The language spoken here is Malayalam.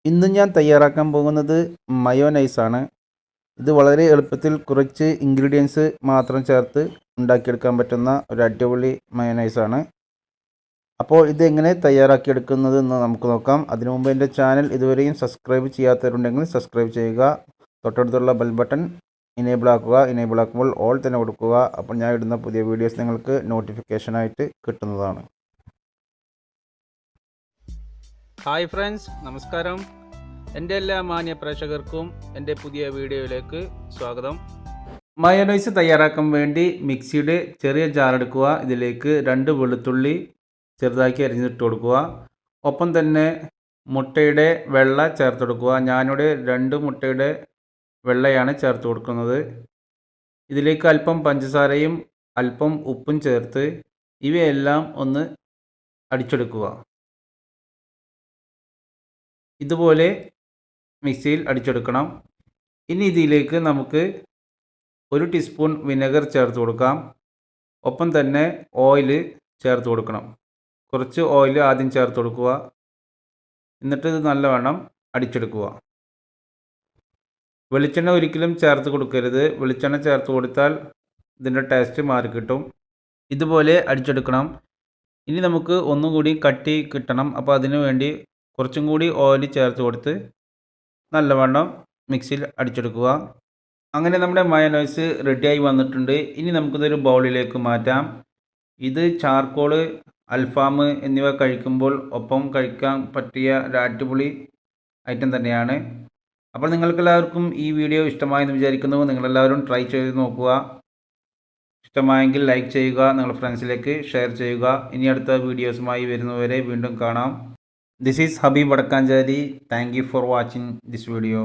ഇന്ന് ഞാൻ തയ്യാറാക്കാൻ പോകുന്നത് മയോനൈസാണ്. ഇത് വളരെ എളുപ്പത്തിൽ കുറച്ച് ഇൻഗ്രീഡിയൻസ് മാത്രം ചേർത്ത് ഉണ്ടാക്കിയെടുക്കാൻ പറ്റുന്ന ഒരു അടിപൊളി മയോനൈസാണ്. അപ്പോൾ ഇതെങ്ങനെ തയ്യാറാക്കിയെടുക്കുന്നത് എന്ന് നമുക്ക് നോക്കാം. അതിനു മുമ്പ് എൻ്റെ ചാനൽ ഇതുവരെയും സബ്സ്ക്രൈബ് ചെയ്യാത്തവരുണ്ടെങ്കിൽ സബ്സ്ക്രൈബ് ചെയ്യുക. തൊട്ടടുത്തുള്ള ബെൽ ബട്ടൺ ഇനേബിൾ ആക്കുക. ഇനേബിൾ ആക്കുമ്പോൾ ഓൾ തന്നെ കൊടുക്കുക. അപ്പോൾ ഞാൻ ഇടുന്ന പുതിയ വീഡിയോസ് നിങ്ങൾക്ക് നോട്ടിഫിക്കേഷനായിട്ട് കിട്ടുന്നതാണ്. ഹായ് ഫ്രണ്ട്സ്, നമസ്കാരം. എൻ്റെ എല്ലാ മാന്യ പ്രേക്ഷകർക്കും എൻ്റെ പുതിയ വീഡിയോയിലേക്ക് സ്വാഗതം. മയോനൈസ് തയ്യാറാക്കാൻ വേണ്ടി മിക്സിയുടെ ചെറിയ ജാർ എടുക്കുക. ഇതിലേക്ക് 2 വെളുത്തുള്ളി ചെറുതാക്കി അരിഞ്ഞിട്ട് കൊടുക്കുക. ഒപ്പം തന്നെ മുട്ടയുടെ വെള്ള ചേർത്ത് കൊടുക്കുക. ഞാനിവിടെ 2 മുട്ടയുടെ വെള്ളയാണ് ചേർത്ത് കൊടുക്കുന്നത്. ഇതിലേക്ക് അല്പം പഞ്ചസാരയും അല്പം ഉപ്പും ചേർത്ത് ഇവയെല്ലാം ഒന്ന് അടിച്ചെടുക്കുക. ഇതുപോലെ മിക്സിയിൽ അടിച്ചെടുക്കണം. ഇനി ഇതിലേക്ക് നമുക്ക് 1 ടീസ്പൂൺ വിനെഗർ ചേർത്ത് കൊടുക്കാം. ഒപ്പം തന്നെ ഓയിൽ ചേർത്ത് കൊടുക്കണം. കുറച്ച് ഓയിൽ ആദ്യം ചേർത്ത് കൊടുക്കുക. എന്നിട്ട് ഇത് നല്ലവണ്ണം അടിച്ചെടുക്കുക. വെളിച്ചെണ്ണ ഒരിക്കലും ചേർത്ത് കൊടുക്കരുത്. വെളിച്ചെണ്ണ ചേർത്ത് കൊടുത്താൽ ഇതിൻ്റെ ടേസ്റ്റ് മാറിക്കിട്ടും. ഇതുപോലെ അടിച്ചെടുക്കണം. ഇനി നമുക്ക് ഒന്നുകൂടി കട്ടി കിട്ടണം. അപ്പോൾ അതിനു വേണ്ടി കുറച്ചും കൂടി ഓയിൽ ചേർത്ത് കൊടുത്ത് നല്ലവണ്ണം മിക്സിയിൽ അടിച്ചെടുക്കുക. അങ്ങനെ നമ്മുടെ മയോനൈസ് റെഡിയായി വന്നിട്ടുണ്ട്. ഇനി നമുക്കിതൊരു ബൗളിലേക്ക് മാറ്റാം. ഇത് ചാർക്കോൾ, അൽഫാം എന്നിവ കഴിക്കുമ്പോൾ ഒപ്പം കഴിക്കാൻ പറ്റിയ ഒരു അടിപൊളി ഐറ്റം തന്നെയാണ്. അപ്പോൾ നിങ്ങൾക്കെല്ലാവർക്കും ഈ വീഡിയോ ഇഷ്ടമായെന്ന് വിചാരിക്കുന്നു. നിങ്ങളെല്ലാവരും ട്രൈ ചെയ്ത് നോക്കുക. ഇഷ്ടമായെങ്കിൽ ലൈക്ക് ചെയ്യുക, നിങ്ങളുടെ ഫ്രണ്ട്സിലേക്ക് ഷെയർ ചെയ്യുക. ഇനി അടുത്ത വീഡിയോസുമായി വരുന്നവരെ വീണ്ടും കാണാം. This is Habib Vadakanjari. Thank you for watching this video.